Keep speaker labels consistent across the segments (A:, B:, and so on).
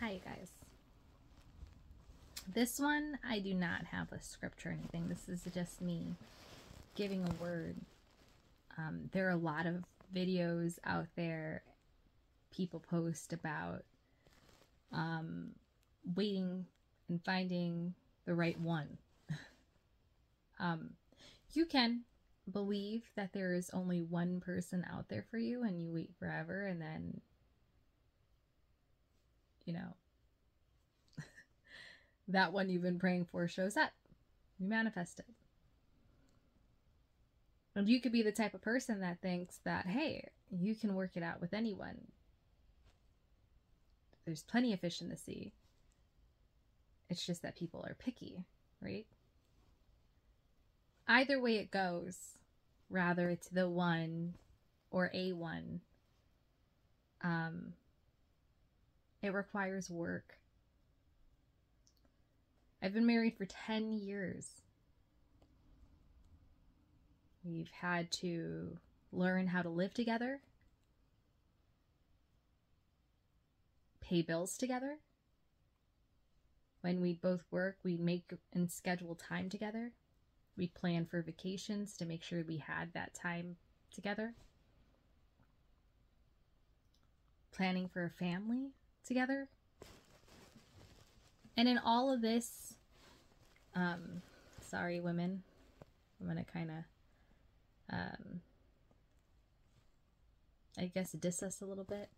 A: Hi guys. This one, I do not have a script or anything. This is just me giving a word. There are a lot of videos out there people post about waiting and finding the right one. You can believe that there is only one person out there for you and you wait forever, and then, you know, that one you've been praying for shows up. You manifest it. And you could be the type of person that thinks that, hey, you can work it out with anyone. There's plenty of fish in the sea. It's just that people are picky, right? Either way it goes, rather it's the one or a one, it requires work. I've been married for 10 years. We've had to learn how to live together, pay bills together. When we both work, we make and schedule time together. We plan for vacations to make sure we had that time together. Planning for a family together. And in all of this, sorry women, I'm going to kind of, I guess diss us a little bit.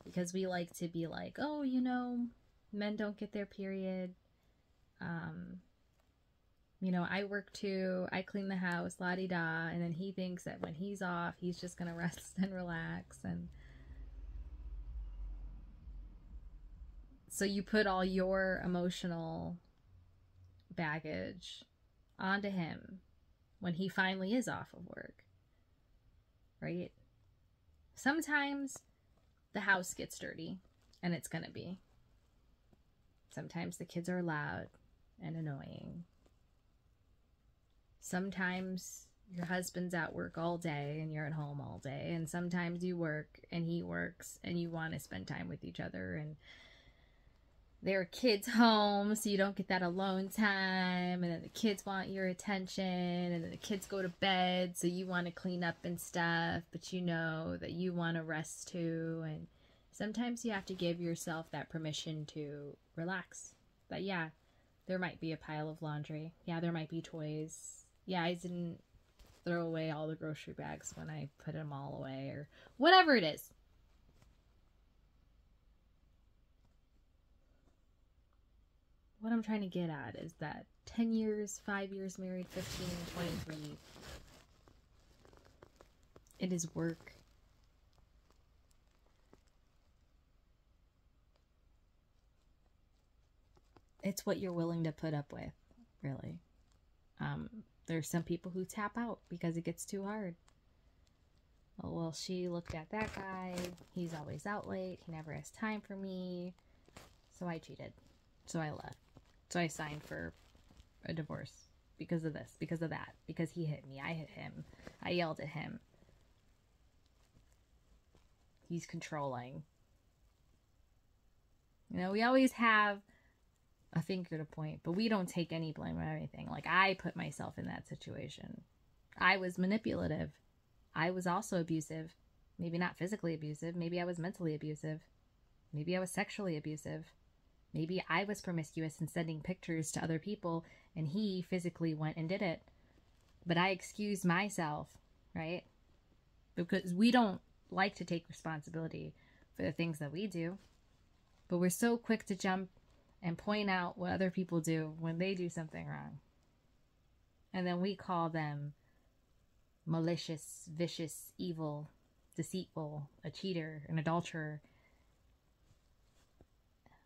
A: Because we like to be like, oh, you know, men don't get their period. You know, I work too, I clean the house, la-di-da, and then he thinks that when he's off, he's just gonna rest and relax. And so you put all your emotional baggage onto him when he finally is off of work, right? Sometimes the house gets dirty, and it's gonna be. Sometimes the kids are loud and annoying. Sometimes your husband's at work all day and you're at home all day. And sometimes you work and he works and you want to spend time with each other. And there are kids home, so you don't get that alone time. And then the kids want your attention. And then the kids go to bed, so you want to clean up and stuff. But you know that you want to rest too. And sometimes you have to give yourself that permission to relax. But yeah, there might be a pile of laundry. Yeah, there might be toys. Yeah, I didn't throw away all the grocery bags when I put them all away, or whatever it is. What I'm trying to get at is that 10 years, 5 years married, 15, 23, it is work. It's what you're willing to put up with, really. There's some people who tap out because it gets too hard. Oh, well, she looked at that guy. He's always out late. He never has time for me. So I cheated. So I left. So I signed for a divorce because of this, because of that, because he hit me. I hit him. I yelled at him. He's controlling. You know, we always have a finger to point, but we don't take any blame or anything. Like, I put myself in that situation. I was manipulative. I was also abusive. Maybe not physically abusive. Maybe I was mentally abusive. Maybe I was sexually abusive. Maybe I was promiscuous and sending pictures to other people, and he physically went and did it. But I excused myself, right? Because we don't like to take responsibility for the things that we do. But we're so quick to jump and point out what other people do when they do something wrong. And then we call them malicious, vicious, evil, deceitful, a cheater, an adulterer.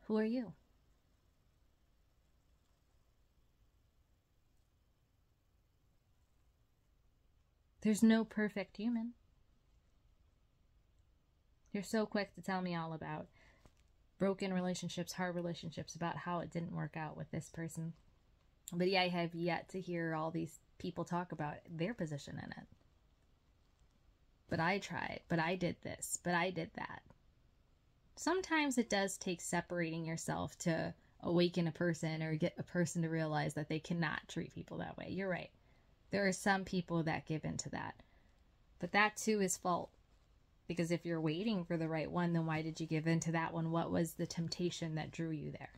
A: Who are you? There's no perfect human. You're so quick to tell me all about broken relationships, hard relationships, about how it didn't work out with this person. But yeah, I have yet to hear all these people talk about their position in it. But I tried, but I did this, but I did that. sometimes it does take separating yourself to awaken a person or get a person to realize that they cannot treat people that way. You're right. There are some people that give into that. But that too is fault. Because if you're waiting for the right one, then why did you give into that one? What was the temptation that drew you there?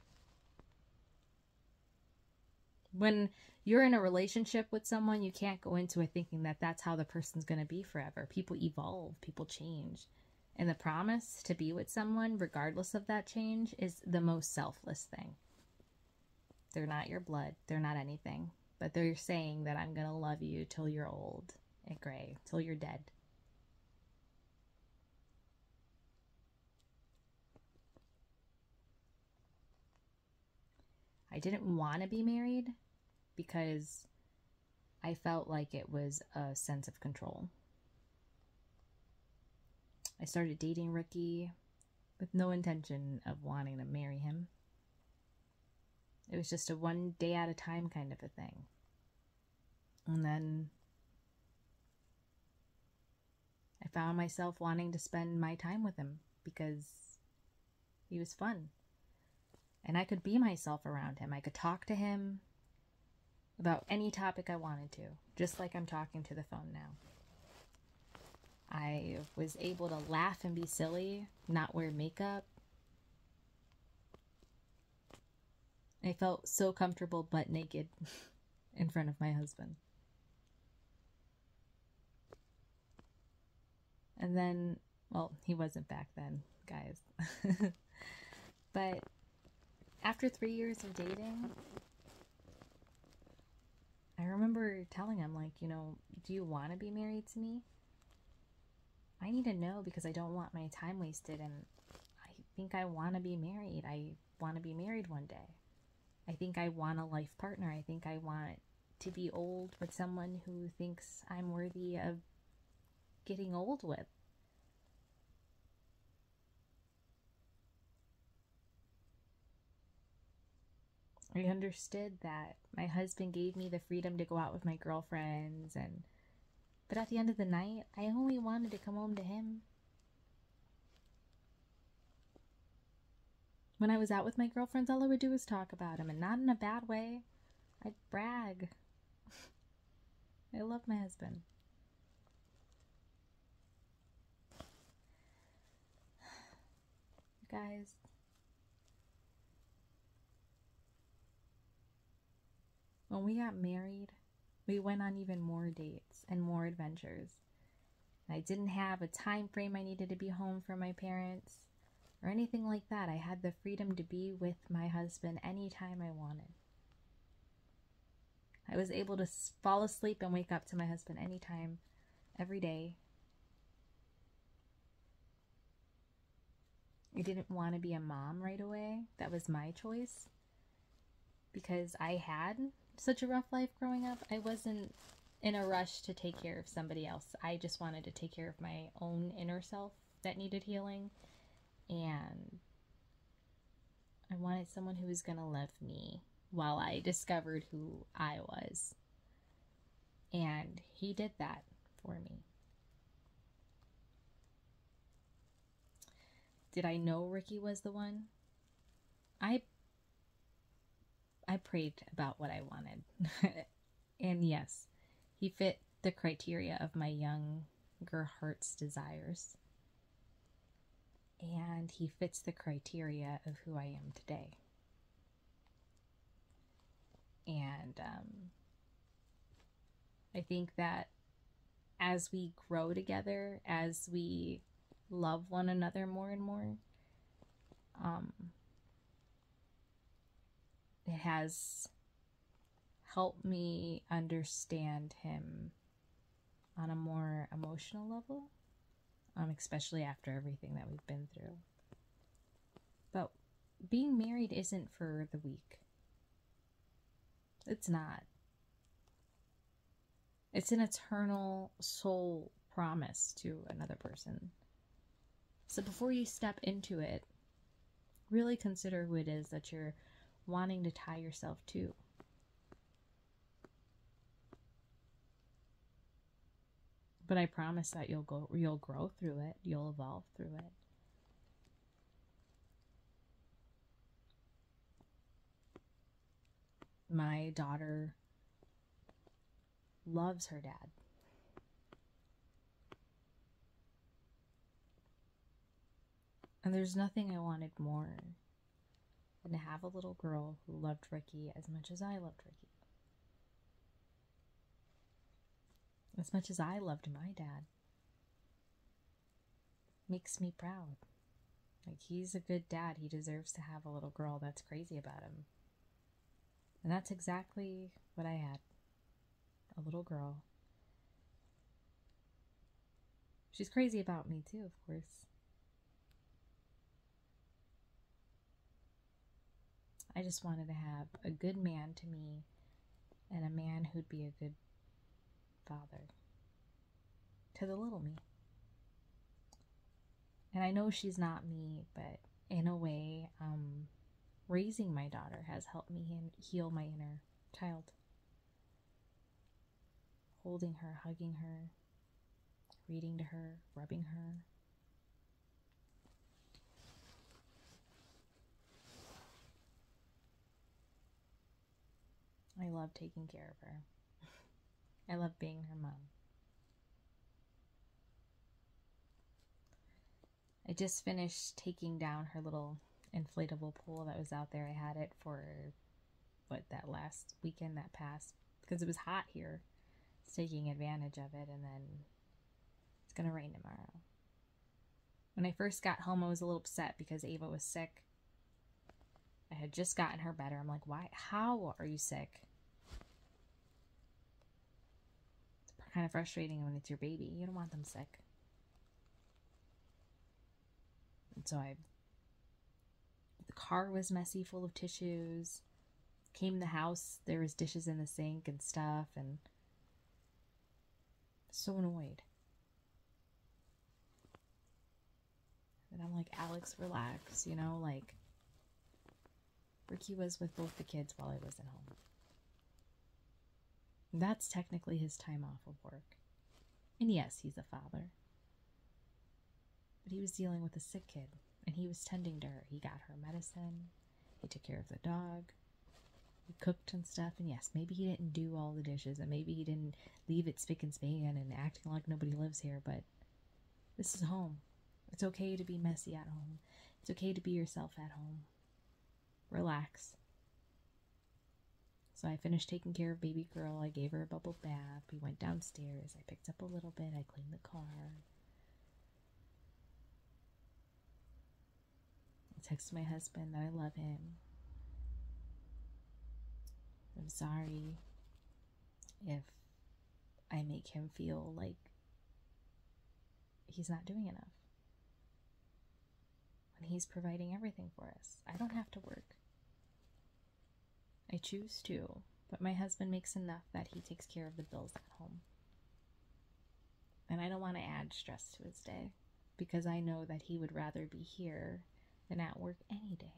A: When you're in a relationship with someone, you can't go into it thinking that that's how the person's going to be forever. People evolve, people change. And the promise to be with someone, regardless of that change, is the most selfless thing. They're not your blood. They're not anything. But they're saying that I'm going to love you till you're old and gray, till you're dead. I didn't want to be married because I felt like it was a sense of control. I started dating Ricky with no intention of wanting to marry him. It was just a one day at a time kind of a thing. And then I found myself wanting to spend my time with him because he was fun. And I could be myself around him. I could talk to him about any topic I wanted to, just like I'm talking to the phone now. I was able to laugh and be silly, not wear makeup. I felt so comfortable butt naked in front of my husband. And then, well, he wasn't back then, guys. But after 3 years of dating, I remember telling him, like, do you want to be married to me? I need to know because I don't want my time wasted, and I think I want to be married. I want to be married one day. I think I want a life partner. I think I want to be old with someone who thinks I'm worthy of getting old with. I understood that my husband gave me the freedom to go out with my girlfriends, but at the end of the night, I only wanted to come home to him. When I was out with my girlfriends, all I would do was talk about him, and not in a bad way. I'd brag. I love my husband. Guys, when we got married, we went on even more dates and more adventures. I didn't have a time frame I needed to be home for my parents or anything like that. I had the freedom to be with my husband anytime I wanted. I was able to fall asleep and wake up to my husband anytime, every day. I didn't want to be a mom right away. That was my choice. Because I had such a rough life growing up, I wasn't in a rush to take care of somebody else. I just wanted to take care of my own inner self that needed healing. And I wanted someone who was going to love me while I discovered who I was. And he did that for me. Did I know Ricky was the one? I prayed about what I wanted. And yes, he fit the criteria of my younger heart's desires. And he fits the criteria of who I am today. And I think that as we grow together, as we love one another more and more, it has helped me understand him on a more emotional level, especially after everything that we've been through. But being married isn't for the weak. It's not. It's an eternal soul promise to another person. So before you step into it, really consider who it is that you're wanting to tie yourself to. But I promise that you'll grow through it. You'll evolve through it. My daughter loves her dad. And there's nothing I wanted more than to have a little girl who loved Ricky as much as I loved Ricky. As much as I loved my dad. Makes me proud. Like, he's a good dad. He deserves to have a little girl that's crazy about him. And that's exactly what I had. A little girl. She's crazy about me too, of course. I just wanted to have a good man to me and a man who'd be a good father to the little me. And I know she's not me, but in a way, raising my daughter has helped me heal my inner child. Holding her, hugging her, reading to her, rubbing her. I love taking care of her. I love being her mom. I just finished taking down her little inflatable pool that was out there. I had it for, that last weekend that passed, because it was hot here. I was taking advantage of it, and then it's going to rain tomorrow. When I first got home, I was a little upset because Ava was sick. I had just gotten her better. I'm like, why? How are you sick? It's kind of frustrating when it's your baby. You don't want them sick. And so the car was messy, full of tissues. Came in the house, there was dishes in the sink and stuff, and so annoyed. And I'm like, Alex, relax, like Ricky was with both the kids while I was at home. And that's technically his time off of work. And yes, he's a father. But he was dealing with a sick kid, and he was tending to her. He got her medicine. He took care of the dog. He cooked and stuff. And yes, maybe he didn't do all the dishes, and maybe he didn't leave it spick and span and acting like nobody lives here, but this is home. It's okay to be messy at home. It's okay to be yourself at home. Relax. So I finished taking care of baby girl. I gave her a bubble bath. We went downstairs. I picked up a little bit. I cleaned the car. Text my husband that I love him. I'm sorry if I make him feel like he's not doing enough when he's providing everything for us. I don't have to work. I choose to, but my husband makes enough that he takes care of the bills at home. And I don't want to add stress to his day, because I know that he would rather be here than at work any day.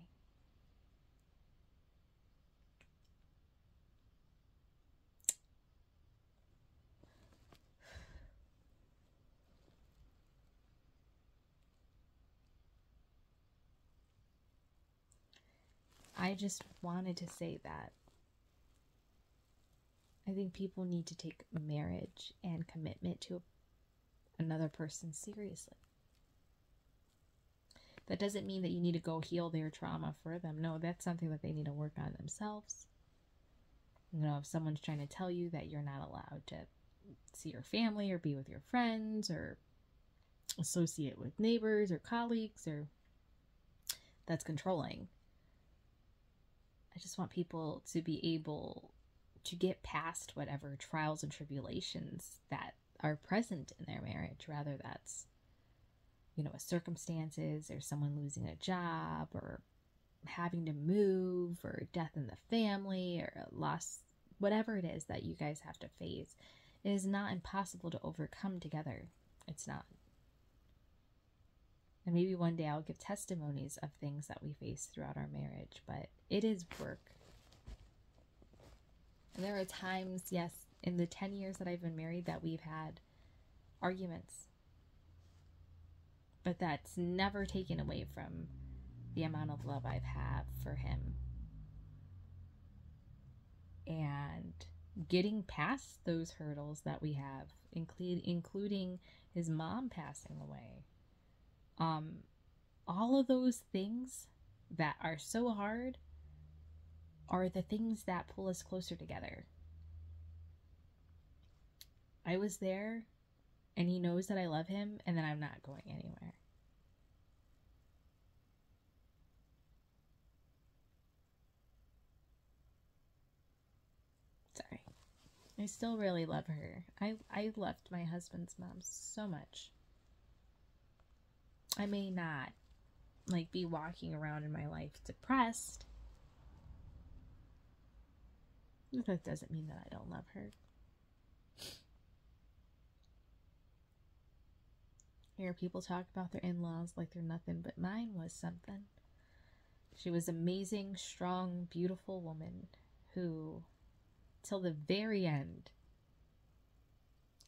A: I just wanted to say that I think people need to take marriage and commitment to another person seriously. That doesn't mean that you need to go heal their trauma for them. No, that's something that they need to work on themselves. If someone's trying to tell you that you're not allowed to see your family or be with your friends or associate with neighbors or colleagues, or that's controlling. I just want people to be able to get past whatever trials and tribulations that are present in their marriage, rather that's circumstances, or someone losing a job, or having to move, or death in the family, or a loss, whatever it is that you guys have to face. It is not impossible to overcome together. It's not. And maybe one day I'll give testimonies of things that we face throughout our marriage, but it is work. And there are times, yes, in the 10 years that I've been married, that we've had arguments. But that's never taken away from the amount of love I've had for him. and getting past those hurdles that we have, including his mom passing away. All of those things that are so hard are the things that pull us closer together. I was there, and he knows that I love him, and that I'm not going anywhere. Sorry. I still really love her. I loved my husband's mom so much. I may not, like, be walking around in my life depressed. That doesn't mean that I don't love her. Hear people talk about their in-laws like they're nothing, but mine was something. She was an amazing, strong, beautiful woman who, till the very end,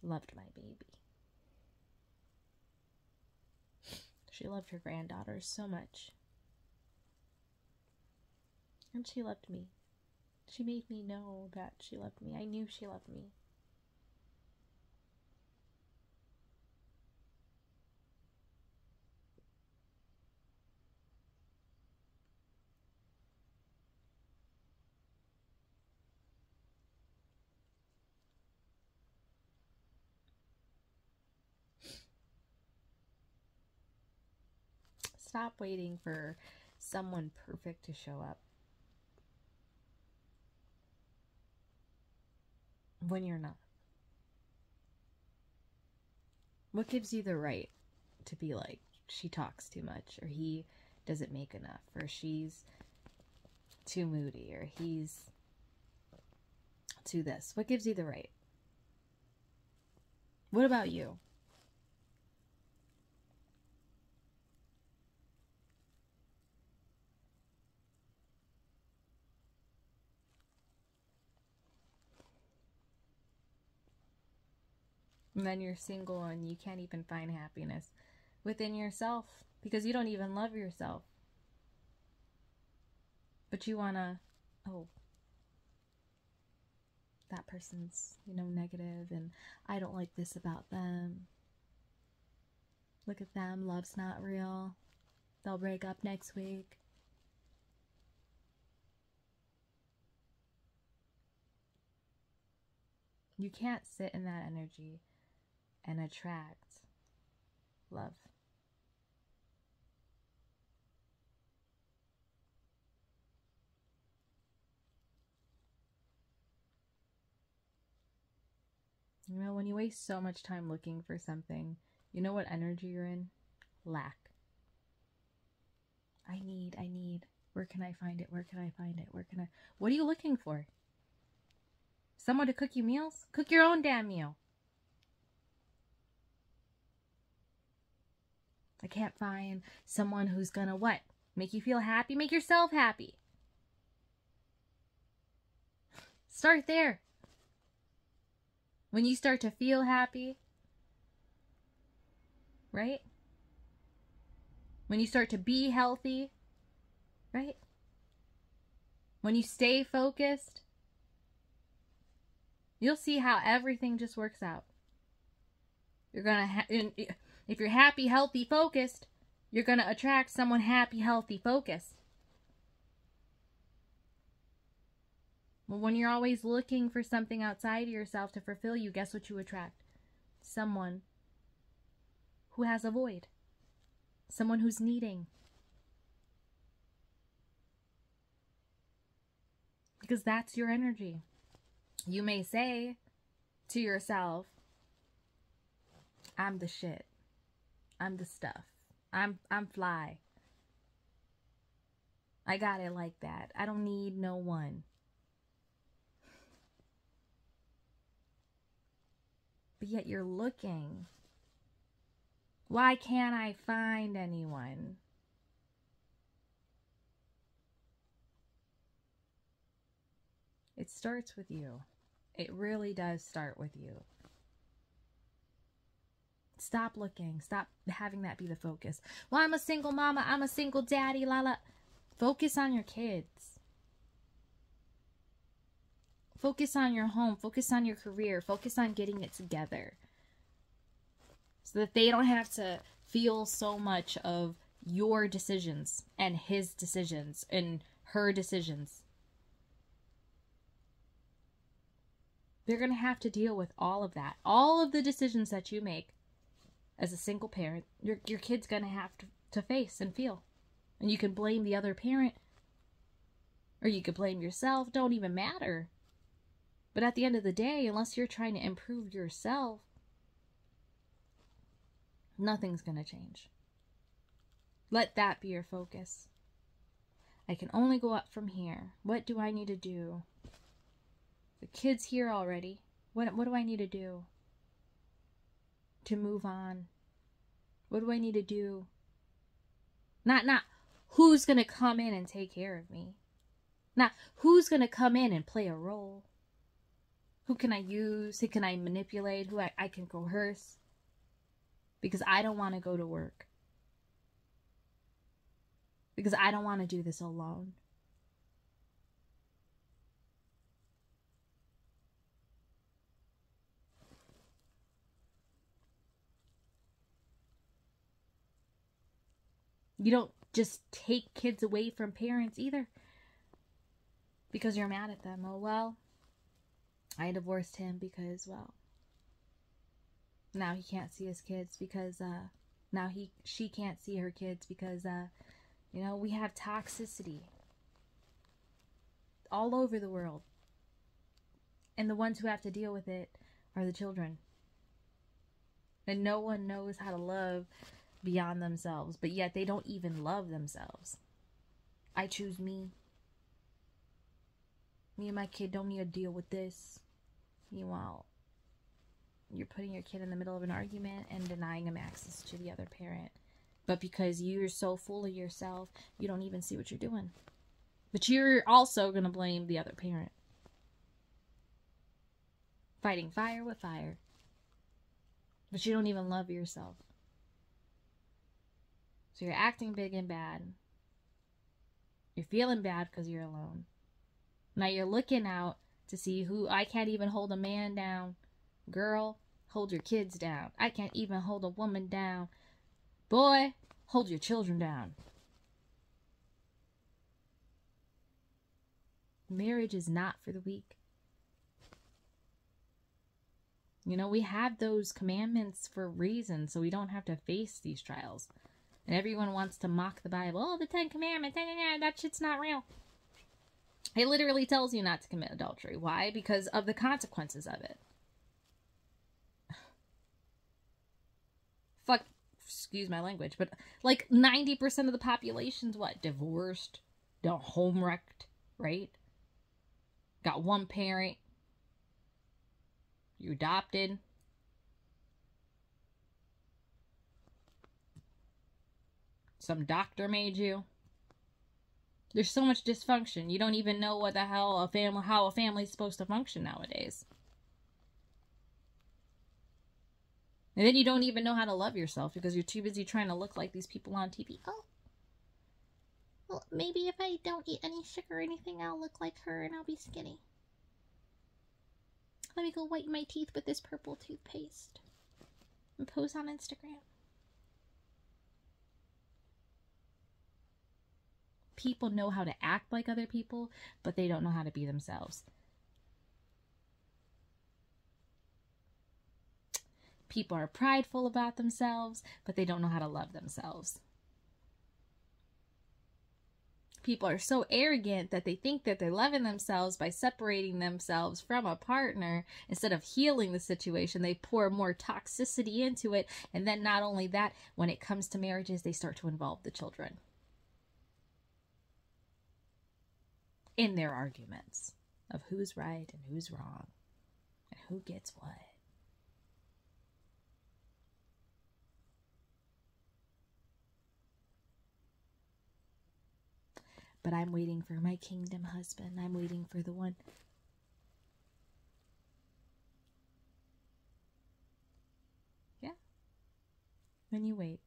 A: loved my baby. She loved her granddaughters so much. And she loved me. She made me know that she loved me. I knew she loved me. Stop waiting for someone perfect to show up when you're not. What gives you the right to be like, she talks too much, or he doesn't make enough, or she's too moody, or he's too this? What gives you the right? What about you? And then you're single and you can't even find happiness within yourself because you don't even love yourself. But you wanna, oh, that person's, negative, and I don't like this about them. Look at them, love's not real. They'll break up next week. You can't sit in that energy and attract love. When you waste so much time looking for something, you know what energy you're in? Lack. I need. Where can I find it? Where can I find it? What are you looking for? Someone to cook you meals? Cook your own damn meal. I can't find someone who's gonna what? Make you feel happy? Make yourself happy. Start there. When you start to feel happy, right? When you start to be healthy, right? When you stay focused, you'll see how everything just works out. You're gonna if you're happy, healthy, focused, you're gonna attract someone happy, healthy, focused. Well, when you're always looking for something outside of yourself to fulfill you, guess what you attract? Someone who has a void. Someone who's needing. Because that's your energy. You may say to yourself, I'm the shit. I'm the stuff. I'm fly. I got it like that. I don't need no one. But yet you're looking. Why can't I find anyone? It starts with you. It really does start with you. Stop looking. Stop having that be the focus. Well, I'm a single mama. I'm a single daddy. La la. Focus on your kids. Focus on your home. Focus on your career. Focus on getting it together. So that they don't have to feel so much of your decisions and his decisions and her decisions. They're going to have to deal with all of that. All of the decisions that you make as a single parent, your kid's going to have to face and feel. And you can blame the other parent, or you could blame yourself. Don't even matter. But at the end of the day, unless you're trying to improve yourself, nothing's going to change. Let that be your focus. I can only go up from here. What do I need to do? The kid's here already. What do I need to do to move on? What do I need to do? Not who's going to come in and take care of me. Not who's going to come in and play a role. Who can I use? Who can I manipulate? Who I can coerce? Because I don't want to go to work. Because I don't want to do this alone. You don't just take kids away from parents either. Because you're mad at them. Oh, well, I divorced him because, well, now he can't see his kids because, now she can't see her kids because, you know, we have toxicity all over the world. And the ones who have to deal with it are the children. And no one knows how to love beyond themselves, but yet they don't even love themselves. I choose me. Me and my kid don't need to deal with this. Meanwhile, you're putting your kid in the middle of an argument and denying him access to the other parent. But because you're so full of yourself, you don't even see what you're doing. But you're also going to blame the other parent. Fighting fire with fire. But you don't even love yourself. So you're acting big and bad. You're feeling bad because you're alone. Now you're looking out to see who, I can't even hold a man down. Girl, hold your kids down. I can't even hold a woman down. Boy, hold your children down. Marriage is not for the weak. You know, we have those commandments for a reason, so we don't have to face these trials. And everyone wants to mock the Bible. Oh, the 10 Commandments, that shit's not real. It literally tells you not to commit adultery. Why? Because of the consequences of it. Fuck, excuse my language, but like 90% of the population's what? Divorced, home wrecked, right? Got one parent. You adopted. Some doctor made you. There's so much dysfunction. You don't even know what the hell how a family's supposed to function nowadays. And then you don't even know how to love yourself because you're too busy trying to look like these people on TV. Oh, well, maybe if I don't eat any sugar or anything, I'll look like her and I'll be skinny. Let me go whiten my teeth with this purple toothpaste and post on Instagram. People know how to act like other people, but they don't know how to be themselves. People are prideful about themselves, but they don't know how to love themselves. People are so arrogant that they think that they're loving themselves by separating themselves from a partner. Instead of healing the situation, they pour more toxicity into it. And then not only that, when it comes to marriages, they start to involve the children in their arguments of who's right and who's wrong and who gets what. But I'm waiting for my kingdom husband. I'm waiting for the one. Yeah. Then you wait.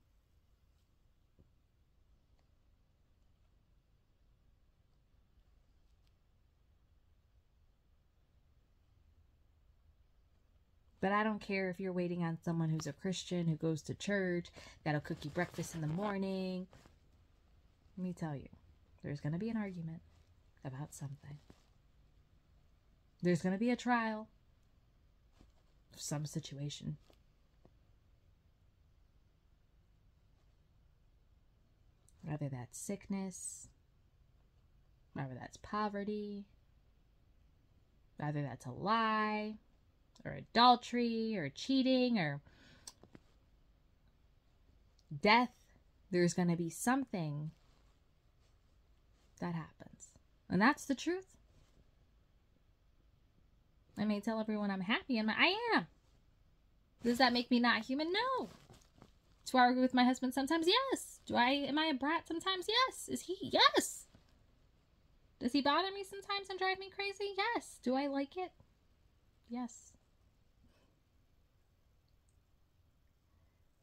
A: But I don't care if you're waiting on someone who's a Christian, who goes to church, that'll cook you breakfast in the morning. Let me tell you, there's going to be an argument about something. There's going to be a trial of some situation. Whether that's sickness, whether that's poverty, whether that's a lie, or adultery, or cheating, or death, there's going to be something that happens. And that's the truth. I may tell everyone I'm happy, and I am. Does that make me not human? No. Do I argue with my husband sometimes? Yes. Am I a brat sometimes? Yes. Is he? Yes. Does he bother me sometimes and drive me crazy? Yes. Do I like it? Yes.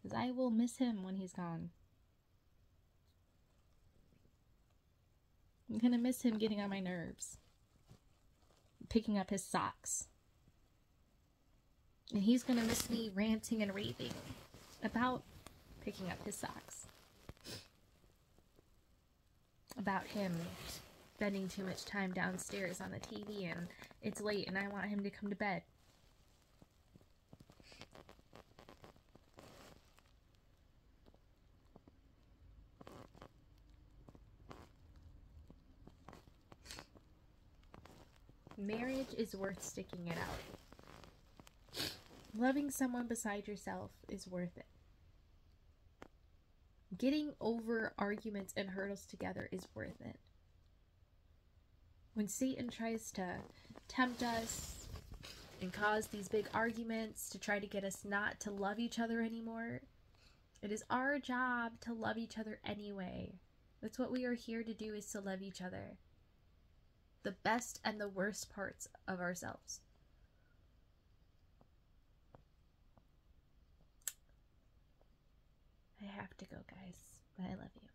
A: Because I will miss him when he's gone. I'm going to miss him getting on my nerves. Picking up his socks. And he's going to miss me ranting and raving about picking up his socks. About him spending too much time downstairs on the TV and it's late and I want him to come to bed. Marriage is worth sticking it out. Loving someone beside yourself is worth it. Getting over arguments and hurdles together is worth it. When Satan tries to tempt us and cause these big arguments to try to get us not to love each other anymore, it is our job to love each other anyway. That's what we are here to do, is to love each other. The best and the worst parts of ourselves. I have to go, guys, but I love you.